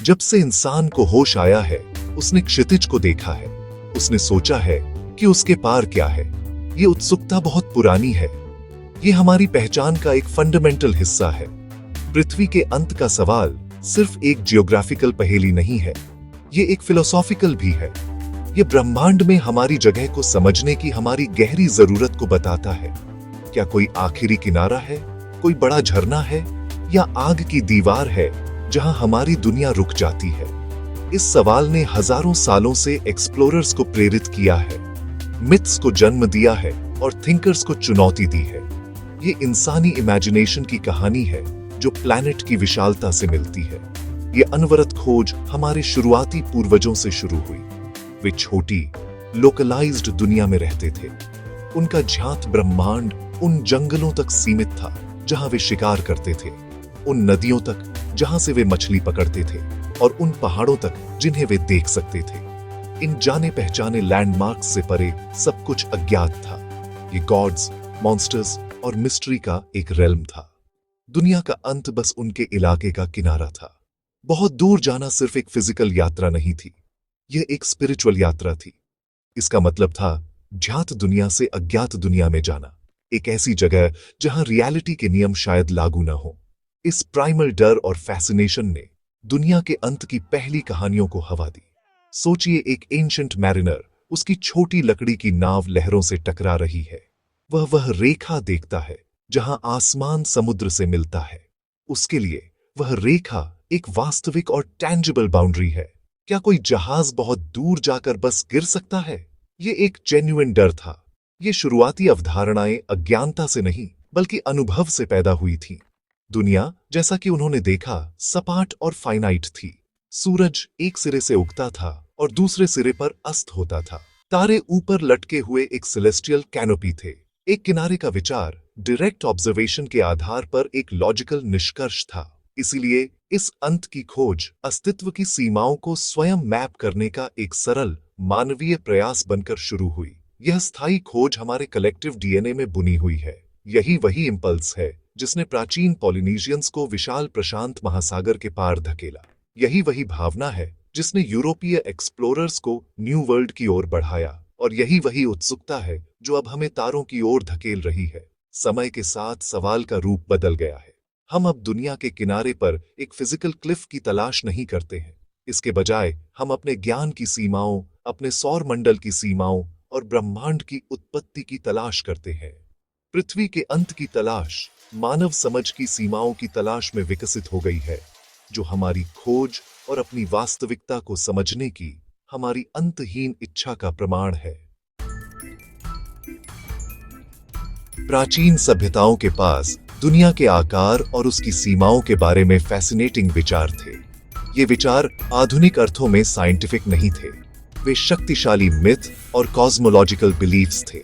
जब से इंसान को होश आया है, उसने क्षितिज को देखा है। उसने सोचा है कि उसके पार क्या है। ये उत्सुकता बहुत पुरानी है। ये हमारी पहचान का एक फंडामेंटल हिस्सा है। पृथ्वी के अंत का सवाल सिर्फ एक जियोग्राफिकल पहेली नहीं है, ये एक फिलोसॉफिकल भी है। ये ब्रह्मांड में हमारी जगह को समझने की हमारी गहरी जरूरत को बताता है। क्या कोई आखिरी किनारा है, कोई बड़ा झरना है, या आग की दीवार है जहां हमारी दुनिया रुक जाती है? इस सवाल ने हजारों सालों से एक्सप्लोरर्स को प्रेरित किया है, मिथ्स को जन्म दिया है और थिंकर्स को चुनौती दी है। ये इंसानी इमेजिनेशन की कहानी है जो प्लैनेट की विशालता से मिलती है। ये अनवरत खोज हमारे शुरुआती पूर्वजों से शुरू हुई। वे छोटी, लोकलाइज्ड दुनिया में रहते थे। उनका ज्ञात ब्रह्मांड उन जंगलों तक सीमित था जहां वे शिकार करते थे, उन नदियों तक जहां से वे मछली पकड़ते थे, और उन पहाड़ों तक जिन्हें वे देख सकते थे। इन जाने पहचाने लैंडमार्क्स से परे सब कुछ अज्ञात था। ये गॉड्स, मॉन्स्टर्स और मिस्ट्री का एक रेल्म था। दुनिया का अंत बस उनके इलाके का किनारा था। बहुत दूर जाना सिर्फ एक फिजिकल यात्रा नहीं थी, यह एक स्पिरिचुअल यात्रा थी। इसका मतलब था ज्ञात दुनिया से अज्ञात दुनिया में जाना, एक ऐसी जगह जहां रियलिटी के नियम शायद लागू न हो। इस प्राइमल डर और फैसिनेशन ने दुनिया के अंत की पहली कहानियों को हवा दी। सोचिए, एक एंशंट मैरिनर, उसकी छोटी लकड़ी की नाव लहरों से टकरा रही है। वह रेखा देखता है जहां आसमान समुद्र से मिलता है। उसके लिए वह रेखा एक वास्तविक और टैंजिबल बाउंड्री है। क्या कोई जहाज बहुत दूर जाकर बस गिर सकता है? ये एक जेन्युइन डर था। ये शुरुआती अवधारणाएं अज्ञानता से नहीं बल्कि अनुभव से पैदा हुई थी। दुनिया, जैसा कि उन्होंने देखा, सपाट और फाइनाइट थी। सूरज एक सिरे से उगता था और दूसरे सिरे पर अस्त होता था। तारे ऊपर लटके हुए एक सेलेस्टियल कैनोपी थे। एक किनारे का विचार डायरेक्ट ऑब्जर्वेशन के आधार पर एक लॉजिकल निष्कर्ष था। इसीलिए इस अंत की खोज अस्तित्व की सीमाओं को स्वयं मैप करने का एक सरल मानवीय प्रयास बनकर शुरू हुई। यह स्थायी खोज हमारे कलेक्टिव डीएनए में बुनी हुई है। यही वही इंपल्स है जिसने प्राचीन पॉलिनेशियंस को विशाल प्रशांत महासागर के पार धकेला। यही वही भावना है जिसने यूरोपीय एक्सप्लोरर्स को न्यू वर्ल्ड की ओर बढ़ाया, और यही वही उत्सुकता है जो अब हमें तारों की ओर धकेल रही है। समय के साथ सवाल का रूप बदल गया है। हम अब दुनिया के किनारे पर एक फिजिकल क्लिफ की तलाश नहीं करते हैं। इसके बजाय हम अपने ज्ञान की सीमाओं, अपने सौर मंडल की सीमाओं और ब्रह्मांड की उत्पत्ति की तलाश करते हैं। पृथ्वी के अंत की तलाश मानव समझ की सीमाओं की तलाश में विकसित हो गई है, जो हमारी खोज और अपनी वास्तविकता को समझने की हमारी अंतहीन इच्छा का प्रमाण है। प्राचीन सभ्यताओं के पास दुनिया के आकार और उसकी सीमाओं के बारे में फैसिनेटिंग विचार थे। ये विचार आधुनिक अर्थों में साइंटिफिक नहीं थे। वे शक्तिशाली मिथ और कॉस्मोलॉजिकल बिलीफ्स थे।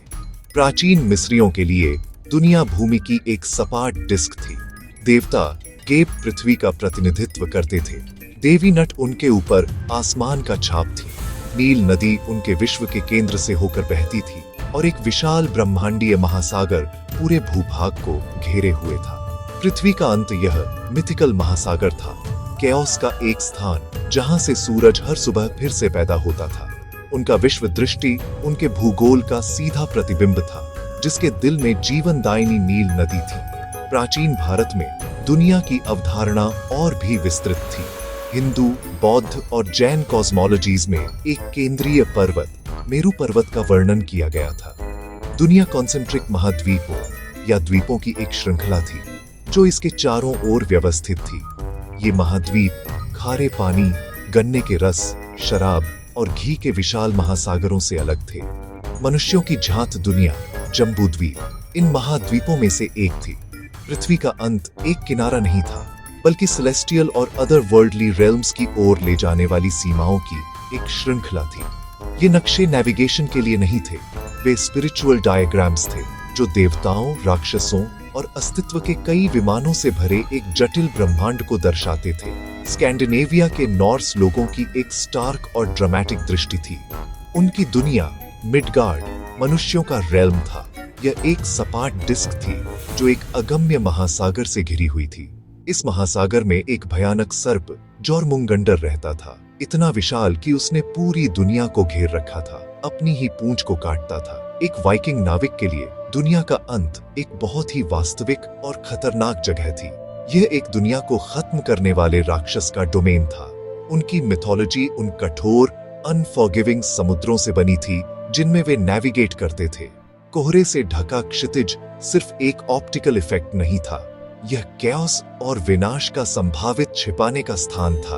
प्राचीन मिस्रियों के लिए दुनिया भूमि की एक सपाट डिस्क थी। देवता केप पृथ्वी का प्रतिनिधित्व करते थे। देवी नट उनके ऊपर आसमान का छाप थी। नील नदी उनके विश्व के केंद्र से होकर बहती थी, और एक विशाल ब्रह्मांडीय महासागर पूरे भूभाग को घेरे हुए था। पृथ्वी का अंत यह मिथिकल महासागर था, कैओस का एक स्थान जहां से सूरज हर सुबह फिर से पैदा होता था। उनका विश्व दृष्टि उनके भूगोल का सीधा प्रतिबिंब था, जिसके दिल में जीवनदायिनी नील नदी थी। प्राचीन भारत में दुनिया की अवधारणा और भी विस्तृत थी। हिंदू, बौद्ध और जैन कॉस्मोलॉजीज में एक केंद्रीय पर्वत, मेरु पर्वत का वर्णन किया गया था। दुनिया कॉन्सेंट्रिक महाद्वीपों या द्वीपों की एक श्रृंखला थी जो इसके चारों ओर व्यवस्थित थी। ये महाद्वीप खारे पानी, गन्ने के रस, शराब और घी के विशाल महासागरों से अलग थे। मनुष्यों की झांत दुनिया, जम्बूद्वीप, इन महाद्वीपों में से एक थी। पृथ्वी का अंत एक किनारा नहीं था, बल्कि सेलेस्टियल और अदर वर्ल्डली रेल्म्स की ओर ले जाने वाली सीमाओं की एक श्रृंखला थी। ये नक्शे नेविगेशन के लिए नहीं थे, वे स्पिरिचुअल डायग्राम्स थे जो देवताओं, राक्षसों और अस्तित्व के कई विमानों से भरे एक जटिल ब्रह्मांड को दर्शाते थे। स्कैंडिनेविया के नॉर्स लोगों की एक स्टार्क और ड्रामेटिक दृष्टि थी। उनकी दुनिया मिडगार्ड मनुष्यों का रेल्म था। यह एक सपाट डिस्क थी जो एक अगम्य महासागर से घिरी हुई थी। इस महासागर में एक भयानक सर्प जॉरमुंगंडर रहता था, इतना विशाल कि उसने पूरी दुनिया को घेर रखा था, अपनी ही पूंछ को काटता था। एक वाइकिंग नाविक के लिए दुनिया का अंत एक बहुत ही वास्तविक और खतरनाक जगह थी। यह एक दुनिया को खत्म करने वाले राक्षस का डोमेन था। उनकी मिथोलॉजी उन कठोर अनफॉरगिविंग समुद्रों से बनी थी जिनमें वे नेविगेट करते थे। कोहरे से ढका क्षितिज सिर्फ एक ऑप्टिकल इफेक्ट नहीं था, यह कैओस और विनाश का संभावित छिपाने का स्थान था।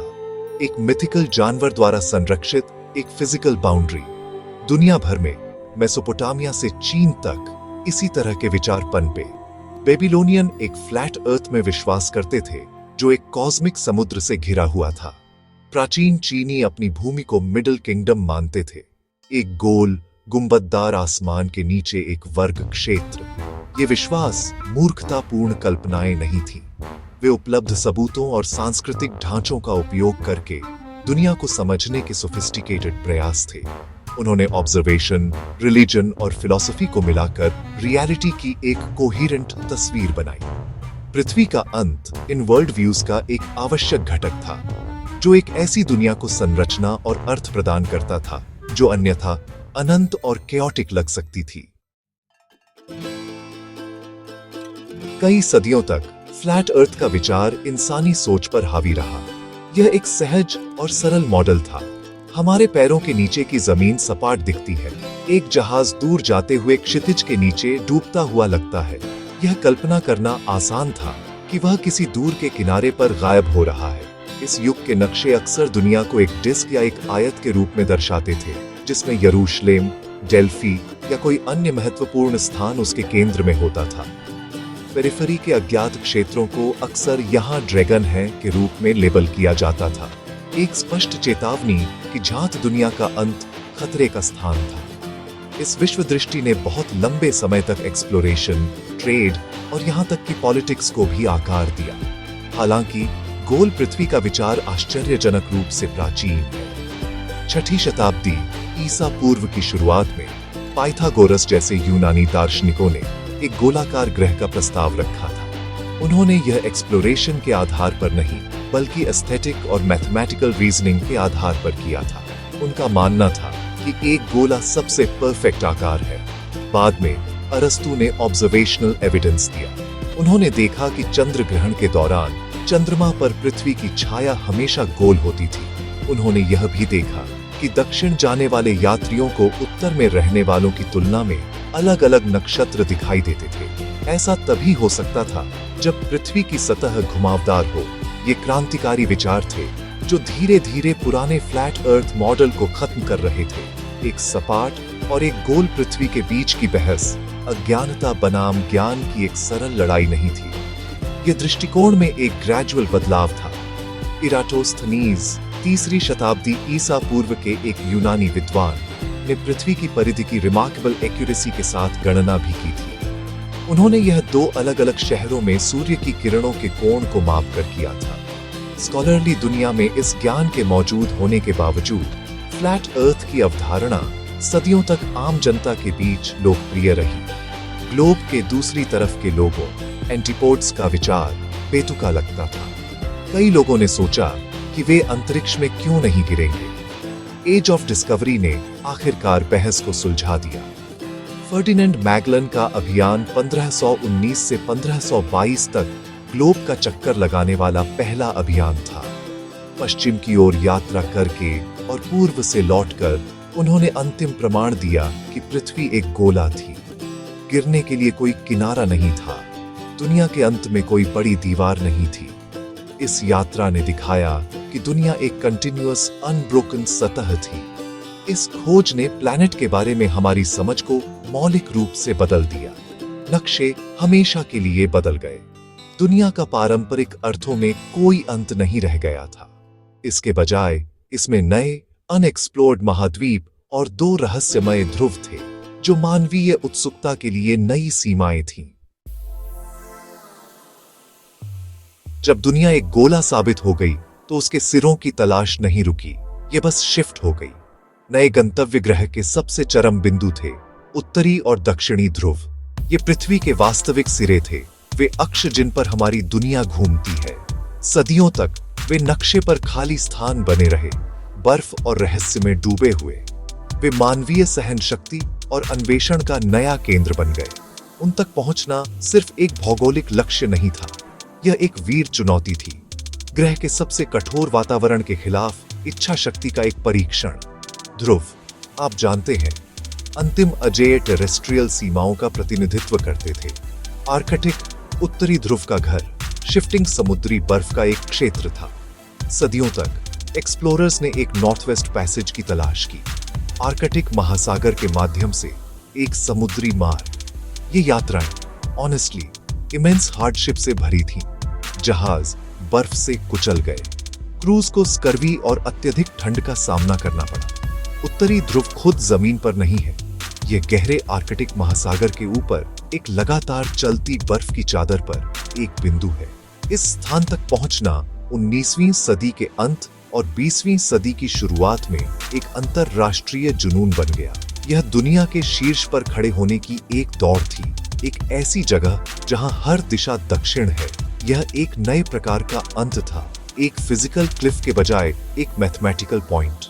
एक मिथिकल जानवर द्वारा संरक्षित एक फिजिकल बाउंड्री। दुनिया भर में मेसोपोटामिया से चीन तक इसी तरह के विचार पनपे। बेबीलोनियन एक फ्लैट अर्थ में विश्वास करते थे जो एक कॉस्मिक समुद्र से घिरा हुआ था। प्राचीन चीनी अपनी भूमि को मिडिल किंगडम मानते थे, एक गोल गुंबददार आसमान के नीचे एक वर्ग क्षेत्र। ये विश्वास मूर्खतापूर्ण कल्पनाएं नहीं थी, वे उपलब्ध सबूतों और सांस्कृतिक ढांचों का उपयोग करके दुनिया को समझने के सोफिस्टिकेटेड प्रयास थे। उन्होंने ऑब्जर्वेशन, रिलीजन और फिलॉसफी को मिलाकर रियलिटी की एक कोहेरेंट तस्वीर बनाई। पृथ्वी का अंत इन वर्ल्ड व्यूज का एक आवश्यक घटक था, जो एक ऐसी दुनिया को संरचना और अर्थ प्रदान करता था जो अन्यथा अनंत और केओटिक लग सकती थी। कई सदियों तक फ्लैट अर्थ का विचार इंसानी सोच पर हावी रहा। यह एक सहज और सरल मॉडल था। हमारे पैरों के नीचे की जमीन सपाट दिखती है, एक जहाज दूर जाते हुए क्षितिज के नीचे डूबता हुआ लगता है। यह कल्पना करना आसान था कि वह किसी दूर के किनारे पर गायब हो रहा है। इस युग के नक्शे अक्सर दुनिया को एक डिस्क या एक आयत के रूप में दर्शाते थे, जिसमें यरूशलेम, डेल्फी या कोई अन्य महत्वपूर्ण स्थान उसके केंद्र में होता था। पेरिफेरी के अज्ञात क्षेत्रों को अक्सर यहाँ ड्रैगन है के रूप में लेबल किया जाता था, एक स्पष्ट चेतावनी कि जात दुनिया का अंत खतरे का स्थान था। इस विश्व दृष्टि ने बहुत लंबे समय तक एक्सप्लोरेशन, ट्रेड और यहाँ तक कि पॉलिटिक्स को भी आकार दिया। हालांकि गोल पृथ्वी का विचार आश्चर्यजनक रूप से प्राचीन है। 6ठी शताब्दी ईसा पूर्व की शुरुआत में पाइथागोरस जैसे यूनानी दार्शनिकों ने एक गोलाकार ग्रह का प्रस्ताव रखा था। उन्होंने यह एक्सप्लोरेशन के आधार पर नहीं बल्कि एस्थेटिक और मैथमेटिकल रीजनिंग के आधार पर किया था। उनका मानना था कि एक गोला सबसे परफेक्ट आकार है। बाद में अरस्तु ने ऑब्जर्वेशनल एविडेंस दिया। उन्होंने देखा कि चंद्र ग्रहण के दौरान चंद्रमा पर पृथ्वी की छाया हमेशा गोल होती थी। उन्होंने यह भी देखा कि दक्षिण जाने वाले यात्रियों को उत्तर में रहने वालों की तुलना में अलग अलग नक्षत्र दिखाई देते थे। ऐसा तभी हो सकता था जब पृथ्वी की सतह घुमावदार हो। ये क्रांतिकारी विचार थे जो धीरे धीरे पुराने फ्लैट अर्थ मॉडल को खत्म कर रहे थे। एक सपाट और एक गोल पृथ्वी के बीच की बहस अज्ञानता बनाम ज्ञान की एक सरल लड़ाई नहीं थी। यह दृष्टिकोण में एक ग्रेजुअल बदलाव था। इराटोस्थनीज 3री शताब्दी ईसा पूर्व के एक यूनानी विद्वान ने पृथ्वी की परिधि की रिमार्केबल एक्यूरेसी के साथ गणना भी की थी। उन्होंने यह 2 अलग अलग शहरों में सूर्य की किरणों के कोण को मापकर किया था। स्कॉलरली दुनिया में इस ज्ञान के मौजूद होने के बावजूद फ्लैट अर्थ की अवधारणा सदियों तक आम जनता के बीच लोकप्रिय रही। ग्लोब के दूसरी तरफ के लोगों एंटीपोड्स का विचार बेतुका लगता था। कई लोगों ने सोचा कि वे अंतरिक्ष में क्यों नहीं गिरेंगे। एज ऑफ डिस्कवरी ने आखिरकार बहस को सुलझा दिया। फर्डिनेंड मैगलन का अभियान 1519 से 1522 तक ग्लोब का चक्कर लगाने वाला पहला अभियान था। पश्चिम की ओर यात्रा करके और पूर्व से लौटकर उन्होंने अंतिम प्रमाण दिया कि पृथ्वी एक गोला थी। गिरने के लिए कोई किनारा नहीं था, दुनिया के अंत में कोई बड़ी दीवार नहीं थी। इस यात्रा ने दिखाया कि दुनिया एक कंटिन्यूअस अनब्रोकन सतह थी। इस खोज ने प्लैनेट के बारे में हमारी समझ को मौलिक रूप से बदल दिया। नक्शे हमेशा के लिए बदल गए। दुनिया का पारंपरिक अर्थों में कोई अंत नहीं रह गया था। इसके बजाय इसमें नए अनएक्सप्लोर्ड महाद्वीप और 2 रहस्यमय ध्रुव थे जो मानवीय उत्सुकता के लिए नई सीमाएं थीं। जब दुनिया एक गोला साबित हो गई तो उसके सिरों की तलाश नहीं रुकी, ये बस शिफ्ट हो गई। नए गंतव्य ग्रह के सबसे चरम बिंदु थे उत्तरी और दक्षिणी ध्रुव। ये पृथ्वी के वास्तविक सिरे थे वे अक्ष जिन पर हमारी दुनिया घूमती है। सदियों तक वे नक्शे पर खाली स्थान बने रहे, बर्फ और रहस्य में डूबे हुए। वे मानवीय सहन शक्ति और अन्वेषण का नया केंद्र बन गए। उन तक पहुंचना सिर्फ एक भौगोलिक लक्ष्य नहीं था, यह एक वीर चुनौती थी, ग्रह के सबसे कठोर वातावरण के खिलाफ इच्छा शक्ति का एक परीक्षण। ध्रुव, आप जानते हैं, अंतिम अजेय टेरेस्ट्रियल सीमाओं का प्रतिनिधित्व करते थे। आर्कटिक उत्तरी ध्रुव का घर शिफ्टिंग समुद्री बर्फ का एक क्षेत्र था। सदियों तक एक्सप्लोरर्स ने एक नॉर्थ वेस्ट पैसेज की तलाश की, आर्कटिक महासागर के माध्यम से एक समुद्री मार्ग। ये यात्राएं ऑनेस्टली इमेंस हार्डशिप से भरी थीं। जहाज बर्फ से कुचल गए, क्रूज को स्कर्वी और अत्यधिक ठंड का सामना करना पड़ा। उत्तरी ध्रुव खुद जमीन पर नहीं है, यह गहरे आर्कटिक महासागर के ऊपर एक लगातार चलती बर्फ की चादर पर एक बिंदु है। इस स्थान तक पहुंचना 19वीं सदी के अंत और 20वीं सदी की शुरुआत में एक अंतरराष्ट्रीय जुनून बन गया। यह दुनिया के शीर्ष पर खड़े होने की एक दौड़ थी, एक ऐसी जगह जहां हर दिशा दक्षिण है। यह एक नए प्रकार का अंत था, एक फिजिकल क्लिफ के बजाय एक मैथमेटिकल पॉइंट।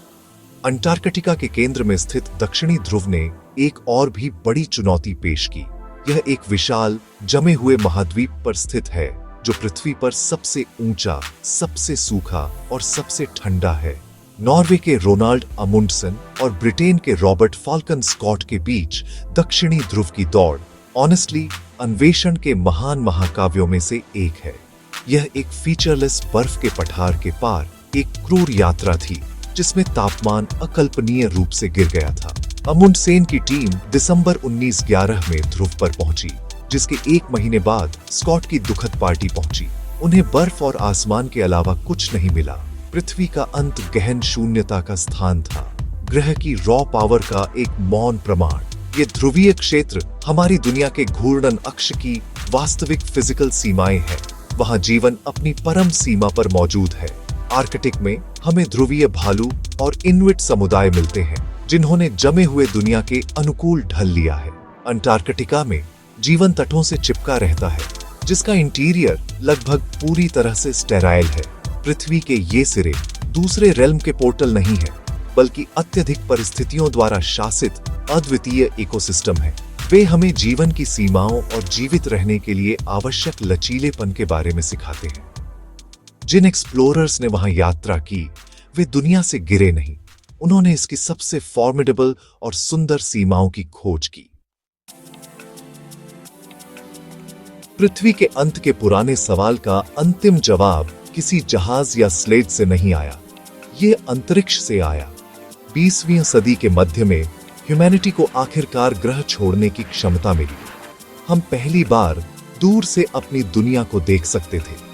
अंटार्कटिका के केंद्र में स्थित दक्षिणी ध्रुव ने एक और भी बड़ी चुनौती पेश की। यह एक विशाल जमे हुए महाद्वीप पर स्थित है जो पृथ्वी पर सबसे ऊंचा, सबसे सूखा और सबसे ठंडा है। नॉर्वे के रोनाल्ड अमुंडसन और ब्रिटेन के रॉबर्ट फाल्कन स्कॉट के बीच दक्षिणी ध्रुव की दौड़ ऑनेस्टली अन्वेषण के महान महाकाव्यों में से एक है। यह एक फीचरलेस बर्फ के पठार के पार एक क्रूर यात्रा थी जिसमें तापमान अकल्पनीय रूप से गिर गया था। अमुंडसेन की टीम दिसंबर 1911 में ध्रुव पर पहुंची, जिसके एक महीने बाद स्कॉट की दुखद पार्टी पहुंची। उन्हें बर्फ और आसमान के अलावा कुछ नहीं मिला। पृथ्वी का अंत गहन शून्यता का स्थान था, ग्रह की रॉ पावर का एक मौन प्रमाण। ये ध्रुवीय क्षेत्र हमारी दुनिया के घूर्णन अक्ष की वास्तविक फिजिकल सीमाएं हैं। वहां जीवन अपनी परम सीमा पर मौजूद है। आर्कटिक में हमें ध्रुवीय भालू और इन्विट समुदाय मिलते हैं जिन्होंने जमे हुए दुनिया के अनुकूल ढल लिया है। अंटार्कटिका में जीवन तटों से चिपका रहता है, जिसका इंटीरियर लगभग पूरी तरह से स्टेराइल है। पृथ्वी के ये सिरे दूसरे रेल्म के पोर्टल नहीं है, बल्कि अत्यधिक परिस्थितियों द्वारा शासित अद्वितीय इकोसिस्टम है। वे हमें जीवन की सीमाओं और जीवित रहने के लिए आवश्यक लचीलेपन के बारे में सिखाते हैं। जिन एक्सप्लोरर्स ने वहां यात्रा की, वे दुनिया से गिरे नहीं, उन्होंने इसकी सबसे फॉर्मिडेबल और सुंदर सीमाओं की खोज की। पृथ्वी के अंत के पुराने सवाल का अंतिम जवाब किसी जहाज या स्लेट से नहीं आया, ये अंतरिक्ष से आया। 20वीं सदी के मध्य में ह्यूमैनिटी को आखिरकार ग्रह छोड़ने की क्षमता मिली। हम पहली बार दूर से अपनी दुनिया को देख सकते थे।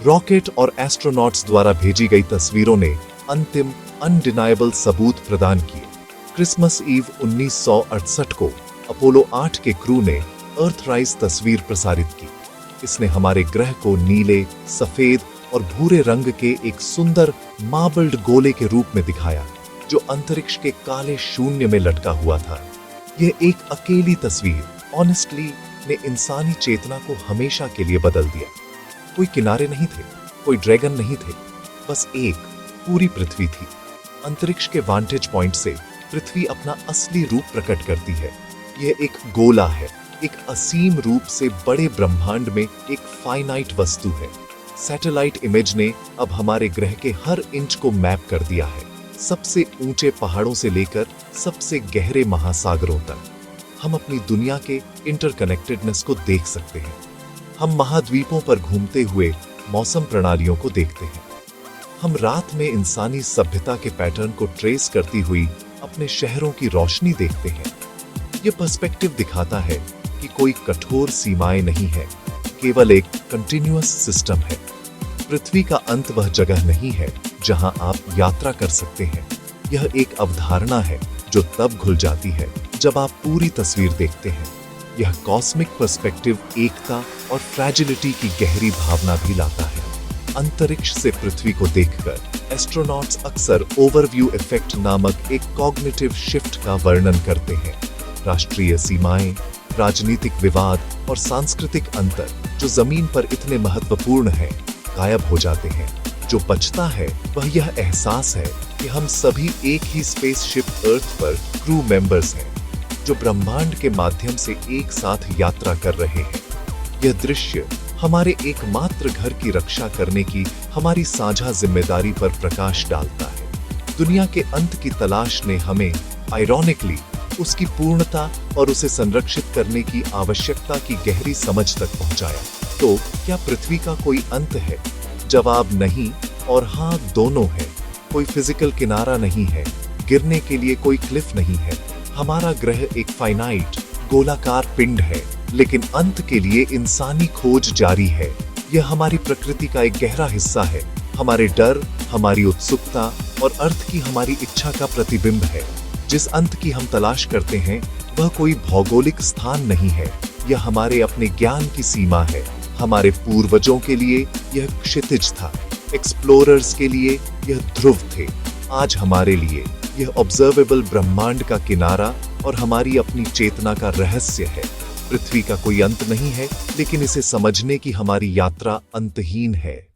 रॉकेट और एस्ट्रोनॉट्स द्वारा भेजी गई तस्वीरों ने अंतिम अनडिनायबल सबूत प्रदान किए। क्रिसमस ईव 1968 को अपोलो 8 के क्रू ने अर्थराइज तस्वीर प्रसारित की। इसने हमारे ग्रह को नीले, सफेद और भूरे रंग के एक सुंदर मार्बल्ड गोले के रूप में दिखाया, जो अंतरिक्ष के काले शून्य में लटका हुआ था। यह एक अकेली तस्वीर ऑनेस्टली ने इंसानी चेतना को हमेशा के लिए बदल दिया। कोई किनारे नहीं थे, कोई ड्रैगन नहीं थे, बस एक पूरी पृथ्वी थी। अंतरिक्ष के वांटेज पॉइंट से पृथ्वी अपना असली रूप प्रकट करती है। यह एक गोला है, एक असीम रूप से बड़े ब्रह्मांड में एक फाइनाइट वस्तु है। सैटेलाइट इमेज ने अब हमारे ग्रह के हर इंच को मैप कर दिया है, सबसे ऊंचे पहाड़ों से लेकर सबसे गहरे महासागरों तक। हम अपनी दुनिया के इंटरकनेक्टेडनेस को देख सकते हैं। हम महाद्वीपों पर घूमते हुए मौसम प्रणालियों को देखते हैं। हम रात में इंसानी सभ्यता के पैटर्न को ट्रेस करती हुई अपने शहरों की रोशनी देखते हैं। यह पर्सपेक्टिव दिखाता है कि कोई कठोर सीमाएं नहीं है, केवल एक कंटिन्यूअस सिस्टम है। पृथ्वी का अंत वह जगह नहीं है जहां आप यात्रा कर सकते हैं। यह एक अवधारणा है जो तब घुल जाती है जब आप पूरी तस्वीर देखते हैं। यह कॉस्मिक पर्सपेक्टिव एकता और फ्रैजिलिटी की गहरी भावना भी लाता है। अंतरिक्ष से पृथ्वी को देखकर एस्ट्रोनॉट्स अक्सर ओवरव्यू इफेक्ट नामक एक कॉग्निटिव शिफ्ट का वर्णन करते हैं। राष्ट्रीय सीमाएं, राजनीतिक विवाद और सांस्कृतिक अंतर जो जमीन पर इतने महत्वपूर्ण हैं, गायब हो जाते हैं। जो बचता है वह यह एहसास है कि हम सभी एक ही स्पेसशिप अर्थ पर क्रू मेंबर्स हैं, जो ब्रह्मांड के माध्यम से एक साथ यात्रा कर रहे हैं। यह दृश्य हमारे एकमात्र घर की रक्षा करने की हमारी साझा जिम्मेदारी पर प्रकाश डालता है। दुनिया के अंत की तलाश ने हमें आयरॉनिकली उसकी पूर्णता और उसे संरक्षित करने की आवश्यकता की गहरी समझ तक पहुंचाया। तो क्या पृथ्वी का कोई अंत है? जवाब नहीं और हाँ दोनों है। कोई फिजिकल किनारा नहीं है, गिरने के लिए कोई क्लिफ नहीं है। हमारा ग्रह एक फाइनाइट गोलाकार पिंड है, लेकिन अंत के लिए इंसानी खोज जारी है। यह हमारी प्रकृति का एक गहरा हिस्सा है, हमारे डर, हमारी उत्सुकता और अर्थ की हमारी इच्छा का प्रतिबिंब है। जिस अंत की हम तलाश करते हैं वह कोई भौगोलिक स्थान नहीं है, यह हमारे अपने ज्ञान की सीमा है। हमारे पूर्वजों के लिए यह क्षितिज था, एक्सप्लोरर्स के लिए यह ध्रुव थे। आज हमारे लिए यह ऑब्जर्वेबल ब्रह्मांड का किनारा और हमारी अपनी चेतना का रहस्य है। पृथ्वी का कोई अंत नहीं है, लेकिन इसे समझने की हमारी यात्रा अंतहीन है।